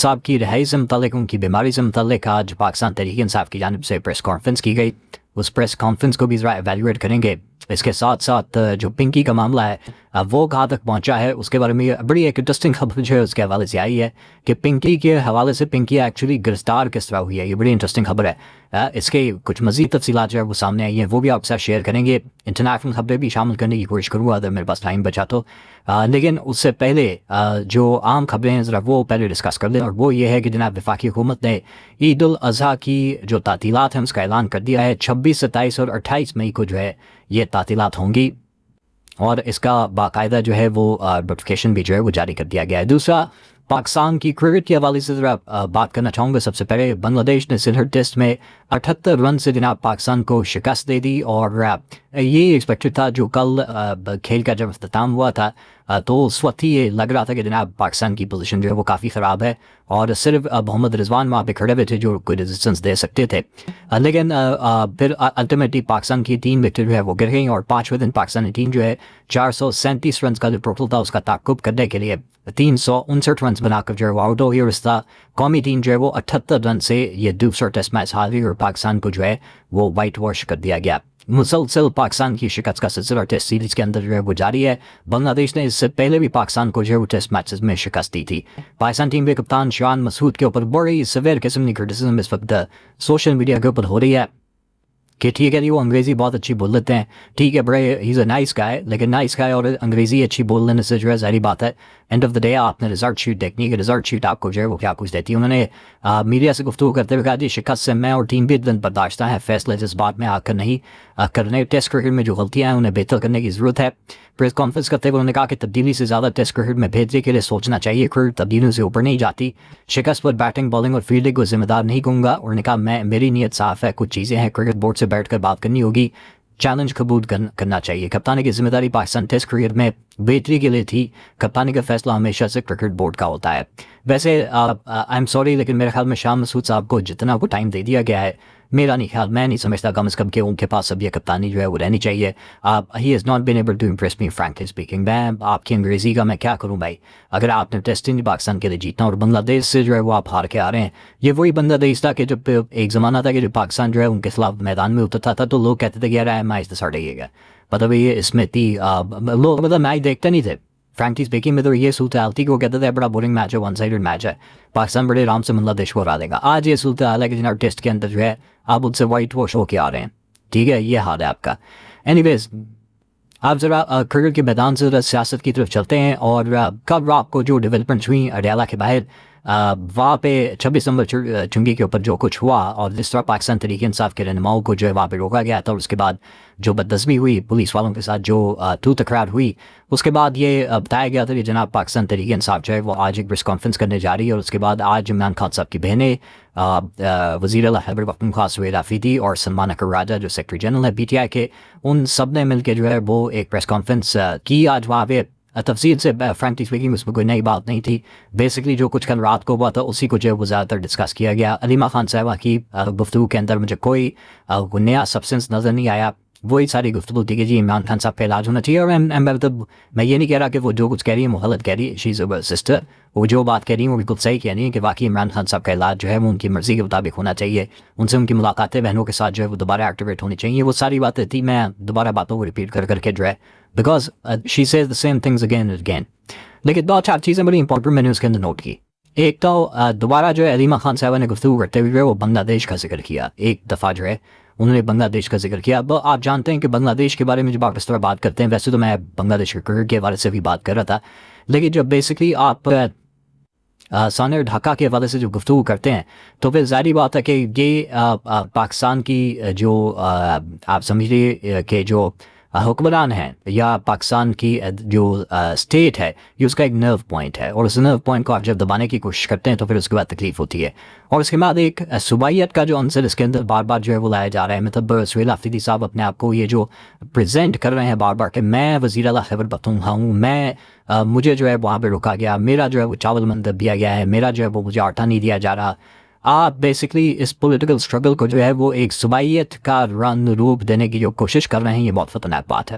صاحب کی رہائی سے متعلق، ان کی بیماری سے متعلق آج پاکستان تحریک انصاف کی جانب سے پریس کانفرنس کی گئی. اس پریس کانفرنس کو بھی ذرا ایویلیویٹ کریں گے. اس کے ساتھ ساتھ جو پنکی کا معاملہ ہے وہ کہاں تک پہنچا ہے اس کے بارے میں بڑی ایک انٹرسٹنگ خبر جو ہے اس کے حوالے سے آئی ہے کہ پنکی کے حوالے سے پنکی ایکچولی گرفتار کس طرح ہوئی ہے. یہ بڑی انٹرسٹنگ خبر ہے. اس کے کچھ مزید تفصیلات جو ہے وہ سامنے آئی ہیں، وہ بھی آپ کے ساتھ شیئر کریں گے. انٹرنیشنل خبریں بھی شامل کرنے کی کوشش کروں گا اگر میرے پاس ٹائم بچا تو. لیکن اس سے پہلے جو عام خبریں ہیں ذرا وہ پہلے ڈسکس کر لیں، اور وہ یہ ہے کہ جناب وفاقی حکومت نے عید الاضحیٰ کی جو تعطیلات ہیں اس کا اعلان کر دیا ہے. 26، 27 اور 28 مئی کو جو ہے یہ تعطیلات ہوں گی، اور اس کا باقاعدہ جو ہے وہ نوٹیفکیشن بھی جو ہے وہ جاری کر دیا گیا ہے. دوسرا، پاکستان کی کرکٹ کے حوالے سے ذرا بات کرنا چاہوں گا. سب سے پہلے بنگلہ دیش نے سلہٹ ٹیسٹ میں 78 رن سے جناب پاکستان کو شکست دے دی، اور یہ ایکسپیکٹڈ تھا. جو کل کھیل کا جب اختتام ہوا تھا تو اس وقت ہی یہ لگ رہا تھا کہ جناب پاکستان کی پوزیشن جو ہے وہ کافی خراب ہے، اور صرف محمد رضوان وہاں پہ کھڑے ہوئے تھے جو کوئی ریزسٹنس دے سکتے تھے. لیکن پھر الٹیمیٹلی پاکستان کی 3 وکٹیں جو ہے وہ گر گئیں، اور 5ویں دن پاکستانی ٹیم جو ہے 437 رنز کا جو ٹوٹل تھا اس کا تعاقب کرنے کے لیے 359 رنز بنا کر جو ہے وہ آؤٹ ہو گئی. اور اس طرح قومی ٹیم جو ہے وہ 78 رن سے یہ دوسرا ٹیسٹ میچ ہار گئی، اور پاکستان کو جو ہے وہ وائٹ واش کر دیا گیا. مسلسل پاکستان کی شکست کا سلسلہ ٹیسٹ سیریز کے اندر جو ہے وہ جاری ہے. بنگلہ دیش نے اس سے پہلے بھی پاکستان کو جو ہے وہ ٹیسٹ میچز میں شکست دی تھی. پاکستان ٹیم کے کپتان شان مسعود کے اوپر بڑی سویر قسم کی کرٹیسزم اس وقت سوشل میڈیا کے اوپر ہو رہی ہے کہ ٹھیک ہے جی وہ انگریزی بہت اچھی بول لیتے ہیں، ٹھیک ہے بڑے ہی از اے نائس گائے، لیکن نائس گائے اور انگریزی اچھی بول لینے سے جو ہے ظاہری بات ہے اینڈ آف دا ڈے آپ نے ریزلٹ شیٹ دیکھنی ہے. ریزلٹ شیٹ آپ کو جو ہے وہ کیا کچھ دیتی ہے. انہوں نے میڈیا سے گفتگو کرتے ہوئے کہا جی شکست سے میں اور ٹیم بھی دن برداشتہ ہے، فیصلے جذبات میں آ کر نہیں کرنے. ٹیسٹ کرکٹ میں جو غلطیاں ہیں انہیں بہتر کرنے کی ضرورت ہے. پریس کانفرنس کرتے ہوئے انہوں نے کہا کہ تبدیلی سے زیادہ ٹیسٹ کرکٹ میں بہتری کے لیے سوچنا چاہیے. کرکٹ تبدیلیوں سے اوپر نہیں جاتی. شکست پر بیٹنگ، بالنگ اور فیلڈنگ کو ذمہ دار نہیں کہوں گا. اور نے کہا میری نیت صاف ہے، کچھ چیزیں ہیں کرکٹ بورڈ سے بیٹھ کر بات کرنی ہوگی، چیلنج قبول کرنا چاہیے. کپتانی کی ذمہ داری پاکستان ٹیسٹ کرکٹ میں بہتری کے لیے تھی. کپتانی کا فیصلہ ہمیشہ سے کرکٹ بورڈ کا ہوتا ہے. ویسے آئی ایم سوری لیکن میرے خیال میں شاہ مسعود صاحب کو جتنا وہ ٹائم دے دیا گیا ہے میرا نہیں خیال، میں نہیں سمجھتا کم از کم کہ ان کے پاس اب یہ کپتانی جو ہے وہ رہنی چاہیے. He is not being able to impress me frankly speaking. میں آپ کی انگریزی کا میں کیا کروں بھائی، اگر آپ نے ٹیسٹ نہیں پاکستان کے لیے جیتنا اور بنگلہ دیش سے جو ہے وہ آپ ہار کے آ رہے ہیں. یہ وہی بنگلہ دیش تھا کہ جب ایک زمانہ تھا کہ جب پاکستان جو ہے ان کے خلاف میدان میں اترتا تھا تو لوگ کہتے تھے کہ یار میچ تو سڑے گا، مطلب یہ اس میں تھی لوگ مطلب میچ دیکھتے نہیں تھے. فرینکلی اسپیکنگ میں تو یہ صورتحال تھی کہ وہ کہتے تھے بڑا بورنگ میچ ہے، ون سائڈڈ میچ ہے، پاکستان بڑے آرام سے بنگلہ دیش کو ہرا دے گا. آج یہ صورتحال ہے کہ جناب ٹیسٹ کے اندر جو ہے آپ ان سے وائٹ واش ہو کے آ رہے ہیں. ٹھیک ہے، یہ حال ہے آپ کا. اینی ویز آپ ذرا کرکٹ کے میدان سے ذرا سیاست کی طرف چلتے ہیں. اور کل رات کو جو ڈیولپمنٹس ہوئیں اڈیالہ کے باہر وہاں پہ 26 نمبر چنگی کے اوپر جو کچھ ہوا اور جس طرح پاکستان تحریک انصاف کے رہنماؤں کو جو ہے وہاں پہ روکا گیا تھا، اور اس کے بعد جو بدنظمی ہوئی پولیس والوں کے ساتھ، جو تو تکرار ہوئی، اس کے بعد یہ بتایا گیا تھا کہ جناب پاکستان تحریک انصاف جو ہے وہ آج ایک پریس کانفرنس کرنے جا رہی ہے. اور اس کے بعد آج عمران خان صاحب کی بہنیں وزیر اعلیٰ خیبر پختونخوا سہیل آفریدی اور سلمان اکر راجہ جو سیکرٹری جنرل ہے پی ٹی آئی کے، ان سب نے مل کے جو ہے وہ ایک پریس کانفرنس کی آج وہاں پہ. تفصیل سے فرینکلی اسپیکنگ اس میں کوئی نئی بات نہیں تھی. بیسکلی جو کچھ کل رات کو ہوا تھا اسی کو جو ہے وہ زیادہ تر ڈسکس کیا گیا. علیمہ خان صاحبہ کی گفتگو کے اندر مجھے کوئی نیا سبسٹنس نظر نہیں آیا. وہی ساری گفتگو تھی کہ جی عمران خان صاحب کا علاج ہونا چاہیے. اور میں یہ نہیں کہہ رہا کہ وہ جو کچھ کہہ رہی ہے وہ غلط کہہ رہی ہے، شی از اے سسٹر. وہ جو بات کہہ رہی ہیں وہ بالکل صحیح کہہ رہی ہیں کہ واقعی عمران خان صاحب کا علاج جو ہے وہ ان کی مرضی کے مطابق ہونا چاہیے. ان سے ان کی ملاقاتیں بہنوں کے ساتھ جو ہے وہ دوبارہ ایکٹیویٹ ہونی چاہیے. وہ ساری باتیں تھی، میں دوبارہ باتوں کو ریپیٹ کر کے جو ہے because she says the same things again and again. لیکن دو چار چیزیں بڑی امپورٹنٹ میں نے اس کے اندر نوٹ کی. ایک تو دوبارہ جو ہے علیمہ خان صاحبہ نے گفتگو کرتے ہوئے وہ بنگلہ دیش کا ذکر کیا. ایک دفعہ جو ہے انہوں نے بنگلہ دیش کا ذکر کیا. اب آپ جانتے ہیں کہ بنگلہ دیش کے بارے میں جب آپ اس طرح بات کرتے ہیں، ویسے تو میں بنگلہ دیش کرکٹ کے حوالے سے بھی بات کر رہا تھا، لیکن جب بیسکلی آپ سانحہ ڈھاکہ کے حوالے سے جو گفتگو کرتے ہیں تو پھر ظاہری بات ہے کہ یہ پاکستان کی جو آپ سمجھیے کہ جو حکمران ہیں یا پاکستان کی جو اسٹیٹ ہے یہ اس کا ایک نرو پوائنٹ ہے. اور اس نرو پوائنٹ کو آپ جب دبانے کی کوشش کرتے ہیں تو پھر اس کے بعد تکلیف ہوتی ہے. اور اس کے بعد ایک صوبائیت کا جو عنصر اس کے اندر بار بار جو ہے وہ لایا جا رہا ہے. مطلب سہیل آفریدی صاحب اپنے آپ کو یہ جو پریزنٹ کر رہے ہیں بار بار کہ میں وزیر اعلیٰ خیبر پختونخوا ہوں، میں مجھے جو ہے وہاں پہ روکا گیا، میرا جو ہے وہ چاول مندب دیا گیا ہے، میرا جو ہے وہ مجھے آٹا نہیں دیا جا رہا. آپ بیسکلی اس پولیٹیکل اسٹرگل کو جو ہے وہ ایک صوبائیت کا رنگ روپ دینے کی جو کوشش کر رہے ہیں، یہ بہت خطرناک بات ہے.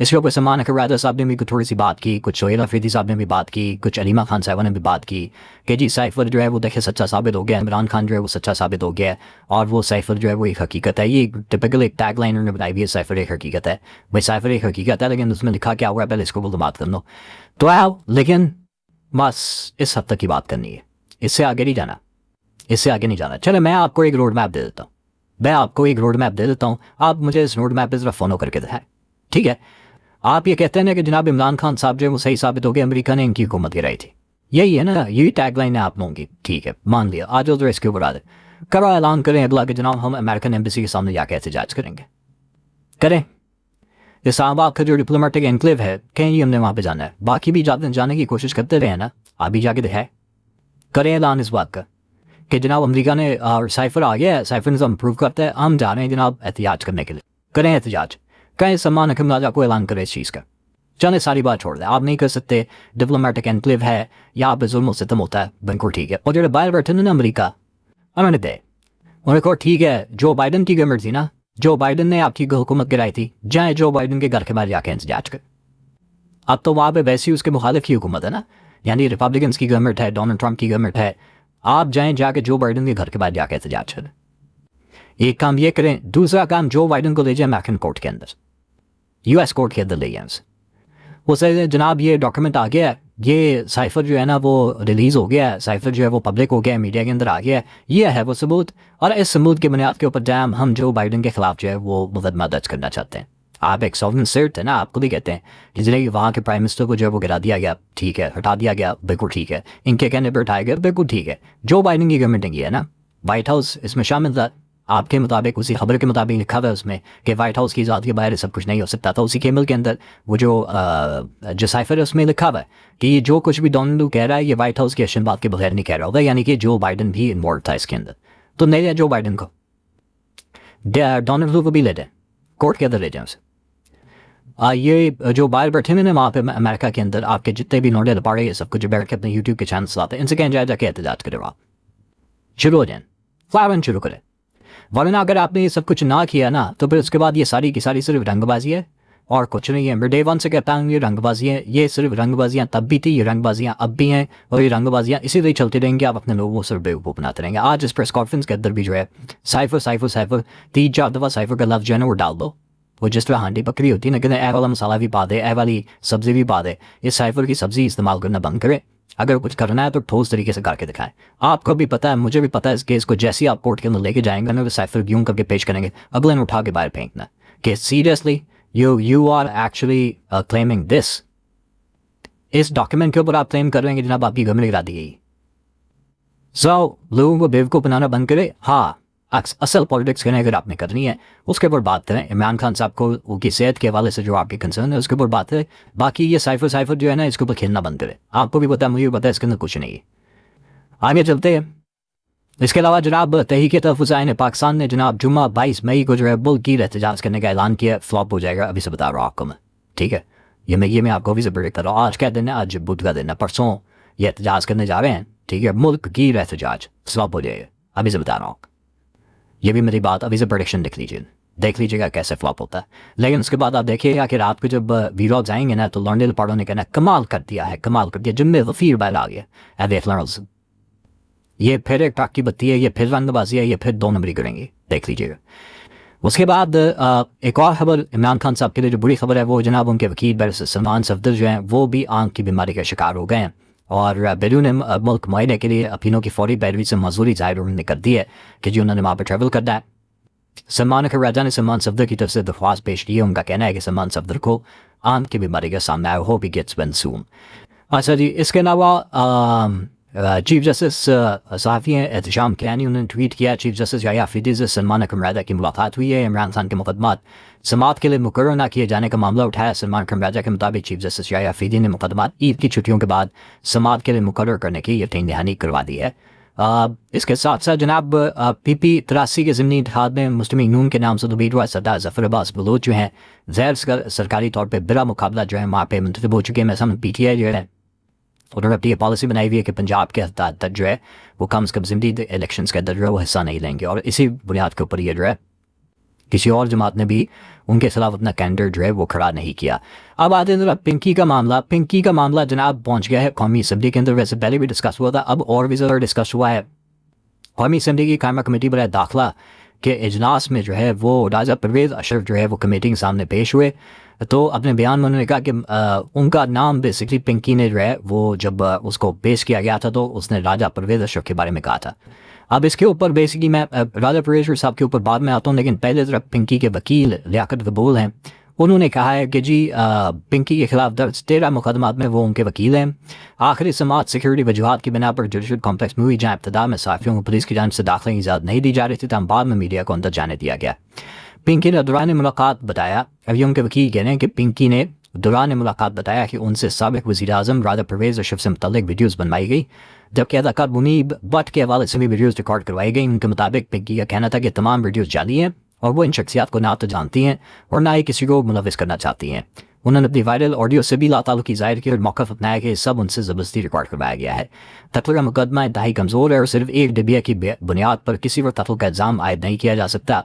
اس کے اوپر سلمان اکرم صاحب نے بھی تھوڑی سی بات کی, کچھ شہیل افریدی صاحب نے بھی بات کی, کچھ علیمہ خان صاحبہ نے بھی بات کی کہ جی سائفر جو ہے وہ دیکھیں سچا ثابت ہو گیا, عمران خان جو ہے وہ سچا ثابت ہو گیا, اور وہ سائفر جو ہے وہ ایک حقیقت ہے. یہ ٹپکل ایک ٹیگ لائن نے بتائی ہوئی ہے, سائفر ایک حقیقت ہے. بھائی سائفر ایک حقیقت ہے لیکن اس میں لکھا کیا ہوا ہے پہلے اس کو بول بات کر لو. تو آؤ, لیکن بس اس حد تک کی بات کرنی ہے, اس سے آگے نہیں جانا, اس سے آگے نہیں جانا. چلے میں آپ کو ایک روڈ میپ دے دیتا ہوں, میں آپ کو ایک روڈ میپ دے دیتا ہوں, آپ مجھے اس روڈ میپ پہ ذرا فالو کر کے دکھائیں. ٹھیک ہے, آپ یہ کہتے ہیں کہ جناب عمران خان صاحب جو ہے وہ صحیح ثابت ہو گیا, امریکہ نے ان کی حکومت گرائی تھی, یہی ہے نا, یہی ٹیگ لائن ہے آپ لوگوں کی. ٹھیک ہے, مان لیا, آ جاؤ تو اس کے اوپر آ جائے, کرو اعلان کریں اگلا کہ جناب ہم امریکن ایمبیسی کے سامنے جا کے احتجاج کریں گے. کریں, اسلام آباد کا جو ڈپلومیٹک انکلیو ہے کہیں جی ہم نے وہاں پہ جانا ہے, باقی بھی جانے کی کوشش کرتے رہے نا, آپ بھی جا کے دکھائیں, کریں اعلان اس بات کا کہ جناب امریکہ نے اور سائفر آ گیا ہے, سائفر نے امپروو کرتا ہے, ہم جا رہے ہیں جناب احتجاج کرنے کے لیے. کریں احتجاج, کہیں سلمان اکرم راجہ کو اعلان کرے اس چیز کا. چلے ساری بات چھوڑ دیں, آپ نہیں کر سکتے, ڈپلومیٹک انکلیو ہے, یہاں پہ ظلم و ستم ہوتا ہے, بالکل ٹھیک ہے. اور جو باہر بیٹھے نا امریکہ, انہوں نے دے انہوں نے کہا ٹھیک ہے, جو بائیڈن کی گورنمنٹ تھی نا, جو بائیڈن نے آپ کی حکومت گرائی تھی, جائیں جو بائیڈن کے گھر کے باہر جا کے احتجاج کر. اب تو وہاں پہ ویسی اس کے مخالف کی حکومت ہے نا, یعنی ریپبلکنس کی گورنمنٹ ہے, ڈونلڈ ٹرمپ کی گورنمنٹ ہے, آپ جائیں جا کے جو بائیڈن کے گھر کے باہر جا کے احتجاج کریں. ایک کام یہ کریں, دوسرا کام جو بائیڈن کو لے جائیں امریکن کورٹ کے اندر, یو ایس کورٹ کے اندر لے جائیں. وہ سے جناب یہ ڈاکیومنٹ آ گیا ہے, یہ سائفر جو ہے نا وہ ریلیز ہو گیا ہے, سائفر جو ہے وہ پبلک ہو گیا ہے, میڈیا کے اندر آ گیا ہے, یہ ہے وہ ثبوت, اور اس ثبوت کی بنیاد کے اوپر جائیں ہم جو بائیڈن کے خلاف جو ہے وہ مقدمہ درج کرنا چاہتے ہیں. آپ ایک سوورن اسٹیٹ ہے نا, آپ خود ہی کہتے ہیں کہ جنہیں وہاں کے پرائم منسٹر کو جو ہے وہ گرا دیا گیا, ٹھیک ہے, ہٹا دیا گیا, بالکل ٹھیک ہے, ان کے کہنے پہ اٹھایا گیا, بالکل ٹھیک ہے. جو بائیڈن کی گورنمنٹ نے کیا ہے نا, وائٹ ہاؤس اس میں شامل تھا, آپ کے مطابق اسی خبر کے مطابق لکھا ہوا ہے اس میں کہ وائٹ ہاؤس کی ذات کے باہر سب کچھ نہیں ہو سکتا تھا. اسی کیبل کے اندر وہ جو سائفر ہے اس میں لکھا ہوا ہے کہ یہ جو کچھ بھی ڈونلڈ کہہ رہا ہے یہ وائٹ ہاؤس کی ایشین بات کے بغیر نہیں کہہ رہا ہوگا, یعنی کہ جو بائیڈن بھی انوالو تھا اس کے اندر. تو نہیں ہے جو بائیڈن کو, ڈونلڈ کو بھی لے جائیں کورٹ کے اندر لے جائیں اسے. یہ جو باہر بیٹھے ہوئے نا وہاں پہ امریکہ کے اندر, آپ کے جتنے بھی نوڈل پاڑے یہ سب کچھ جو بیٹھ کے اپنے یوٹیوب کے چینلس آتے ہیں, ان سے کہیں جا کے احتجاج کرے, آپ شروع ہو جائیں, فائرن شروع کریں. ورنہ اگر آپ نے یہ سب کچھ نہ کیا نا تو پھر اس کے بعد یہ ساری کی ساری صرف رنگ بازی ہے اور کچھ نہیں ہے. میں ڈے ون سے کہتا ہوں یہ رنگ بازی ہے, یہ صرف رنگ بازیاں تب بھی تھی, یہ رنگ بازیاں اب بھی ہیں, اور یہ رنگ بازیاں اسی طرح چلتی رہیں گی. آپ اپنے لوگوں کو صرف بیوقوف بناتے رہیں گے. آج اس پریس کانفرنس کے اندر بھی جو ہے سائفر سائفر سائفر 3-4 دفعہ سائفر کا لفظ جو ہے نا وہ ڈال دو, وہ جس طرح ہانڈی بکری ہوتی ہے نا, کہ اے والا مسالہ بھی پا دے, اے والی سبزی بھی پا دے. اس سائفر کی سبزی استعمال کرنا بند کرے. اگر کچھ کرنا ہے تو ٹھوس طریقے سے کر کے دکھائیں. آپ کو بھی پتہ ہے, مجھے بھی پتہ ہے اس کیس کو جیسے ہی آپ کورٹ کے اندر لے کے جائیں گے نا وہ سائفر یوں کر کے پیش کریں گے, اگلے نے اٹھا کے باہر پھینکنا کہ seriously you are actually claiming this. اس ڈاکیومنٹ کے اوپر آپ کلیم کر رہے ہیں کہ جناب آپ کی گورنمنٹ گرا دی گئی. سو لوگوں کو بیوقوف بنانا بند کرے. ہاں اصل پالیٹکس کریں اگر آپ نے کرنی ہے اس کے اوپر بات کریں. عمران خان صاحب کو ان کی صحت کے حوالے سے جو آپ کی کنسرن ہے اس کے اوپر بات کریں. باقی یہ سائفر جو ہے نا اس کے اوپر کھیلنا بند کرے. آپ کو بھی پتا ہے, مجھے بھی پتا ہے, اس کے اندر کچھ نہیں ہے. آگے چلتے ہیں. اس کے علاوہ جناب تحریک تحفظ آئین پاکستان نے جناب جمعہ 22 مئی کو جو ہے ملک کی احتجاج کرنے کا اعلان کیا. فلاپ ہو جائے گا, ابھی سے بتا رہا ہوں آپ کو میں, ٹھیک ہے. یہ میں آپ کو ابھی سے بریک کر رہا ہوں. آج کیا دن ہے, آج بدھ کا دن ہے, پرسوں یہ احتجاج کرنے جا رہے ہیں, ٹھیک ہے. ملک کی احتجاج فلاپ ہو جائے گا, ابھی سے بتا رہا ہوں. یہ بھی میری بات, ابھی سے پروڈکشن دیکھ لیجیے گا کیسے فلاپ ہوتا ہے. لیکن اس کے بعد آپ دیکھیے گا کہ رات کو جب ویلاگز آئیں گے نا تو لانڈل پاڑوں نے کہنا کمال کر دیا ہے, کمال کر دیا, جن میں غفیر بیل آ گیا. اے دیکھ لرنز, یہ پھر ایک ٹاک کی بتی ہے, یہ پھر رنگ بازی ہے, یہ پھر 2 نمبری کریں گے, دیکھ لیجیے گا. اس کے بعد ایک اور خبر عمران خان صاحب کے لیے جو بری خبر ہے وہ جناب ان کے وکیل بیرسٹر سلمان صفدر جو ہیں وہ بھی آنکھ کی بیماری کا شکار ہو گئے ہیں, اور بیرون ملک معائنے کے لیے اپینوں کی فوری پیروی سے معذوری ظاہر انہوں نے کر دی ہے کہ جی انہوں نے وہاں پہ ٹریول کرنا ہے. سلمان اکرم راجہ نے سلمان صفدر کی طرف سے درخواست پیش کی ہے. ان کا کہنا ہے کہ سلمان صفدر کو آنکھ کی بیماری کا سامنا ہے, ہوپ ہی گیٹس ویل سون. اچھا جی, اس کے علاوہ چیف جسٹس صحافی ہیں احتشام کیانی, انہوں نے ٹویٹ کیا چیف جسٹس یحییٰ آفریدی سے سلمان اکرم راجہ کی ملاقات ہوئی ہے. عمران خان کے مقدمات سماعت کے لیے مقرر نہ کیے جانے کا معاملہ اٹھایا. سلمان اکرم راجہ کے مطابق چیف جسٹس یحییٰ آفریدی نے مقدمات عید کی چھٹیوں کے بعد سماعت کے لیے مقرر کرنے کی یقین دہانی کروا دی ہے. اس کے ساتھ ساتھ جناب PP83 کے ضمنی اتحاد میں مسلم نون کے نام سے دبیر ہوا سردار ظفر عباس بلوچ جو ہیں زیر سرکاری طور پہ برا مقابلہ جو ہے وہاں پہ منتخب ہو چکے ہیں. میں سمجھ PTI جو ہے انہوں نے اپنی یہ پالیسی بنائی ہوئی ہے کہ پنجاب کے حد تک جو ہے وہ کم از کم ضمنی الیکشنز کے اندر جو ہے وہ حصہ نہیں لیں گے, اور اسی بنیاد کے اوپر یہ جو ہے کسی اور جماعت نے بھی ان کے خلاف اپنا کینڈیڈیٹ جو ہے وہ کھڑا نہیں کیا. اب آتے ہیں پنکی کا معاملہ. پنکی کا معاملہ جناب پہنچ گیا ہے قومی اسمبلی کے اندر. ویسے پہلے بھی ڈسکس ہوا تھا, اب اور بھی زیادہ ڈسکس ہوا ہے. قومی اسمبلی کی قائمہ کمیٹی برائے داخلہ کے اجلاس میں جو ہے وہ راجہ پرویز اشرف جو ہے وہ کمیٹی کے سامنے پیش ہوئے. تو اپنے بیان میں انہوں نے کہا کہ ان کا نام بیسکلی پنکی نے جو ہے وہ جب اس کو پیش کیا گیا تھا تو اس نے راجہ پرویز اشرف کے بارے میں کہا تھا. اب اس کے اوپر بیسکلی میں راجہ پرویز اشرف صاحب کے اوپر بعد میں آتا ہوں, لیکن پہلے ذرا پنکی کے وکیل لیاقت قبول ہیں, انہوں نے کہا ہے کہ جی پنکی کے خلاف درج 13 مقدمات میں وہ ان کے وکیل ہیں. آخری سماعت سیکیورٹی وجوہات کی بنا پر جوڈیشل کمپلیکس میں ہوئی, جہاں ابتدا میں صحافیوں کو پولیس کی جانب سے داخلے کی اجازت نہیں دی جا رہی تھی, تاہم بعد میں میڈیا کو اندر جانے دیا گیا. پنکی نے دوران ملاقات بتایا, ابھی ان کے وکیل کہہ رہے ہیں کہ پنکی نے دوران ملاقات بتایا کہ ان سے سابق وزیر اعظم راجہ پرویز اشرف سے متعلق ویڈیوز بنوائی گئی, جبکہ اداکار منیب بٹ کے حوالے سے بھی ویڈیوز ریکارڈ کروائی گئی. ان کے مطابق پنکی کا کہنا تھا کہ تمام ویڈیوز جعلی ہیں اور وہ ان شخصیات کو نہ تو جانتی ہیں اور نہ ہی کسی کو ملوث کرنا چاہتی ہیں. انہوں نے اپنی وائرل آڈیو سے بھی لاتعلقی ظاہر کی اور موقف اپنایا کہ سب ان سے زبردستی ریکارڈ کروایا گیا ہے. تفریح مقدمہ انتہائی کمزور ہے اور صرف ایک ڈبیا کی بنیاد پر کسی پر قتل کا الزام عائد نہیں کیا جا سکتا.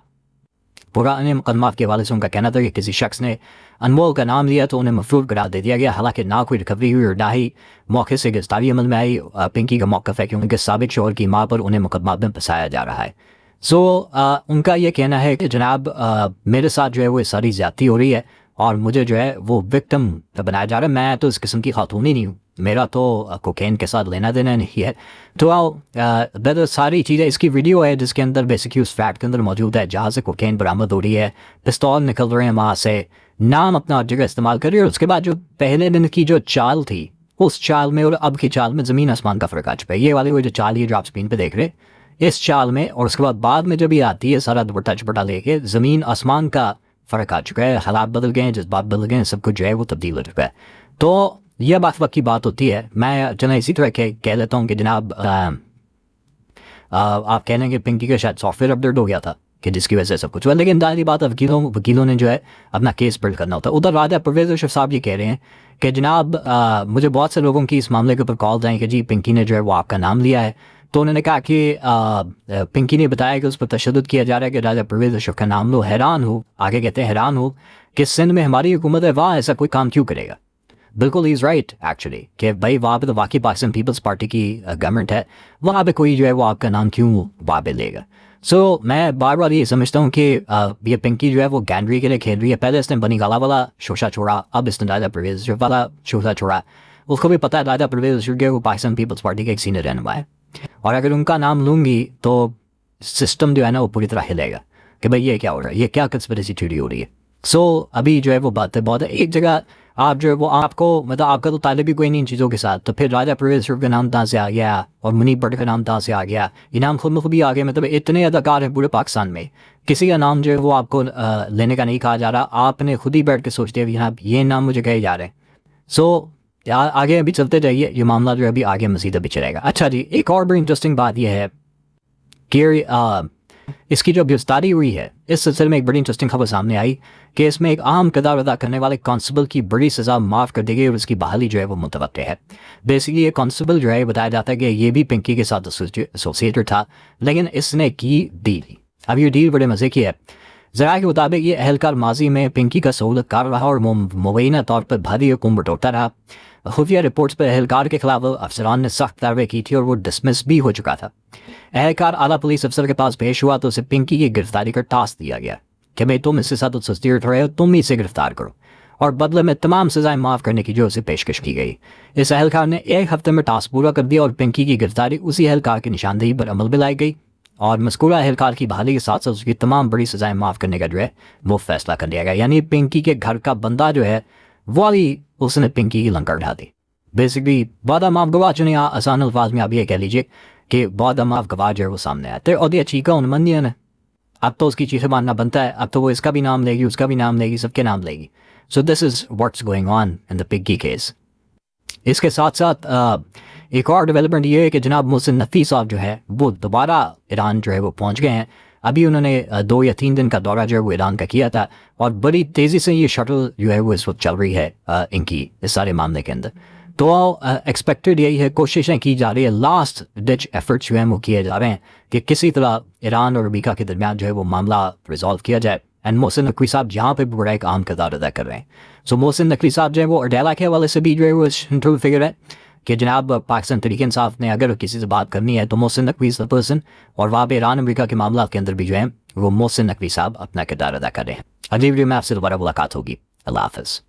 پرانے مقدمات کے حوالے سے ان کا کہنا تھا کہ کسی شخص نے انمول کا نام لیا تو انہیں مفرور قرار دے دیا گیا, حالانکہ نہ کوئی ریکوری ہوئی اور نہ ہی موقع سے گرفتاری عمل میں آئی. پنکی کا موقف ہے کہ ان کے سابق شوہر کی ماں پر انہیں مقدمات میں پھنسایا جا رہا ہے. ان کا یہ کہنا ہے کہ جناب میرے ساتھ جو ہے وہ ساری زیادتی ہو رہی ہے اور مجھے جو ہے وہ وکٹم بنایا جا رہا ہے. میں تو اس قسم کی خاتون ہی نہیں ہوں, میرا تو کوکین کے ساتھ لینا دینا نہیں ہے. تو ساری چیزیں, اس کی ویڈیو ہے جس کے اندر بیسکلی اس فلیٹ کے اندر موجود ہے جہاں سے کوکین برآمد ہو رہی ہے, پستول نکل رہے ہیں وہاں سے, نام اپنا جگہ استعمال کر رہی ہے. اور اس کے بعد جو پہلے دن کی جو چال تھی اس چال میں اور اب کی چال میں زمین آسمان کا فرق آ چکا ہے. یہ والی وہ جو چال ہے جو آپ اسکرین پہ دیکھ رہے اس چال میں, اور اس کے بعد میں جب یہ آتی ہے سارا دوپٹہ چپٹا لے کے, زمین آسمان کا فرق آ چکا ہے. حالات بدل گئے ہیں, جذبات بدل گئے ہیں, سب کچھ جو ہے وہ تبدیل ہو چکا ہے. تو یہ بات وقت کی بات ہوتی ہے. میں چلیں اسی طرح کہہ لیتا ہوں کہ جناب آپ کہہ لیں کہ پنکی کا شاید سافٹ ویئر اپڈیٹ ہو گیا تھا کہ جس کی وجہ سے سب کچھ ہوا, لیکن ظاہری بات ہے وکیلوں نے جو ہے اپنا کیس بلڈ کرنا ہوتا ہے. ادھر راجہ پرویز اشرف صاحب یہ کہہ رہے ہیں کہ جناب مجھے بہت سے لوگوں کی اس معاملے کے اوپر کال آئیں کہ جی پنکی نے جو ہے وہ آپ کا نام لیا ہے. تو انہوں نے کہا کہ پنکی نے بتایا کہ اس پر تشدد کیا جا رہا ہے کہ راجہ پرویز اشرف کا نام لو. حیران ہو, آگے کہتے ہیں حیران ہو کہ سندھ میں ہماری حکومت ہے, وہاں ایسا کوئی کام کیوں کرے گا. بالکل ہی از رائٹ ایکچولی کہ بھائی وہاں پہ تو واقعی پاکستان پیپلز پارٹی کی گورنمنٹ ہے, وہاں پہ کوئی جو ہے وہ آپ کا نام کیوں وہاں پہ لے گا. میں بار بار یہ سمجھتا ہوں کہ یہ پنکی جو ہے وہ گینڈری کے لیے کھیل رہی ہے. پہلے اس نے بنی گالا والا شوشہ چھوڑا, اب اس نے راجہ پرویز اشرف والا شوشہ چھوڑا. اس کو بھی پتہ ہے راجہ پرویز اشرف جو ہے وہ پاکستان پیپلز پارٹی کے ایک سینئر رہنما ہے, اور اگر ان کا نام لوں گی تو سسٹم جو ہے نا وہ پوری طرح ہلے گا کہ بھائی یہ کیا ہو رہا ہے, یہ کیا کنسپریسی تھیوری ہو رہی ہے. ابھی جو ہے وہ بات ہے بہت ہے. ایک جگہ آپ جو ہے وہ آپ کو مطلب آپ کا تو طالب بھی کوئی نہیں ان چیزوں کے ساتھ, تو پھر راجہ پرویز اشرف کا نام کہاں سے آ گیا اور منیب بٹ کا نام کہاں سے آ گیا, یہ نام خود مخبی آ گیا. مطلب اتنے اداکار ہیں پورے پاکستان میں, کسی کا نام جو ہے وہ آپ کو لینے کا نہیں کہا جا رہا, آپ نے خود ہی بیٹھ کے سوچتے ہیں جناب یہ نام مجھے کہے جا رہے ہیں. آگے ابھی چلتے جائیے, یہ معاملہ جو ہے ابھی آگے مزید ابھی چلے گا. اچھا جی, ایک اور بڑی انٹرسٹنگ بات یہ ہے کہ اس کی جو گرفتاری ہوئی ہے اس سلسلے میں ایک بڑی انٹرسٹنگ خبر سامنے آئی کہ اس میں ایک عام کردار ادا کرنے والے کانسٹیبل کی بڑی سزا معاف کر دی گئی اور اس کی بحالی جو ہے وہ متوقع ہے. بیسکلی یہ کانسٹیبل جو ہے بتایا جاتا ہے کہ یہ بھی پنکی کے ساتھ ایسوسیٹڈ تھا, لیکن اس نے کی ڈیل. اب یہ ڈیل بڑے مزے کی ہے. ذرائع کے مطابق یہ اہلکار ماضی میں پنکی کا سہولت کار رہا اور مبینہ طور پر بھاری حکم بٹوتا رہا. خفیہ رپورٹس پر اہلکار کے خلاف افسران نے سخت کارروائی کی تھی اور وہ ڈسمس بھی ہو چکا تھا. اہلکار اعلیٰ پولیس افسر کے پاس پیش ہوا تو اسے پنکی کی گرفتاری کا ٹاسک دیا گیا کہ بھائی تم اس کے ساتھ ایسوسیٹ رہے ہو, تم ہی اسے گرفتار کرو, اور بدلے میں تمام سزائیں معاف کرنے کی جو اسے پیشکش کی گئی. اس اہلکار نے ایک ہفتے میں ٹاسک پورا کر دیا اور پنکی کی گرفتاری اسی اہلکار کی نشاندہی پر عمل میں لائی گئی, اور مذکورہ اہلکار کی بحالی کے ساتھ ساتھ اس کی تمام بڑی سزائیں معاف کرنے کا جو ہے وہ فیصلہ کر لیا گیا. یعنی پنکی کے گھر کا بندہ جو ہے وہ اس نے پنکی کی لنکر ڈھا دی. بیسکلی بادہ معاف گواہ چنے آسان الفاظ میں آپ یہ کہہ لیجیے کہ بادہ معاف گواہ جو ہے وہ سامنے آتے اور دیا چیکا ان مندیاں نے, اب تو اس کی چیخیں ماننا بنتا ہے, اب تو وہ اس کا بھی نام لے گی, اس کا بھی نام لے گی, سب کے نام لے گی. So this is what's going on in the Pinky case. اس کے ساتھ ساتھ ایک اور ڈیولپمنٹ یہ ہے کہ جناب محسن نفی صاحب جو ہے وہ دوبارہ ایران جو ہے وہ پہنچ گئے ہیں. ابھی انہوں نے 2 یا 3 دن کا دورہ جو ہے وہ ایران کا کیا تھا, اور بڑی تیزی سے یہ شٹل جو ہے وہ اس وقت چل رہی ہے ان کی اس سارے معاملے کے اندر. تو ایکسپیکٹڈ یہی ہے, کوششیں کی جا رہی ہے, لاسٹ ڈچ ایفرٹس جو ہیں وہ کیے جا رہے ہیں کہ کسی طرح ایران اور امریکہ کے درمیان جو ہے وہ معاملہ ریزالو کیا جائے. اینڈ محسن نقوی صاحب جہاں پہ بھی بڑا ایک عام کردار ادا کر رہے ہیں. سو محسن نقوی صاحب جو ہے وہ اڈیلا کے حوالے سے بھی جو ہے وہ انٹرویو فگر ہے کہ جناب پاکستان تحریک انصاف نے اگر کسی سے بات کرنی ہے تو محسن نقوی از دا پرسن, اور وہاں پہ ایران امریکہ کے معاملات کے اندر بھی جو ہے وہ محسن نقوی صاحب اپنا کردار ادا کر رہے ہیں. اگلی ویڈیو میں آپ سے دوبارہ ملاقات ہوگی. اللہ حافظ.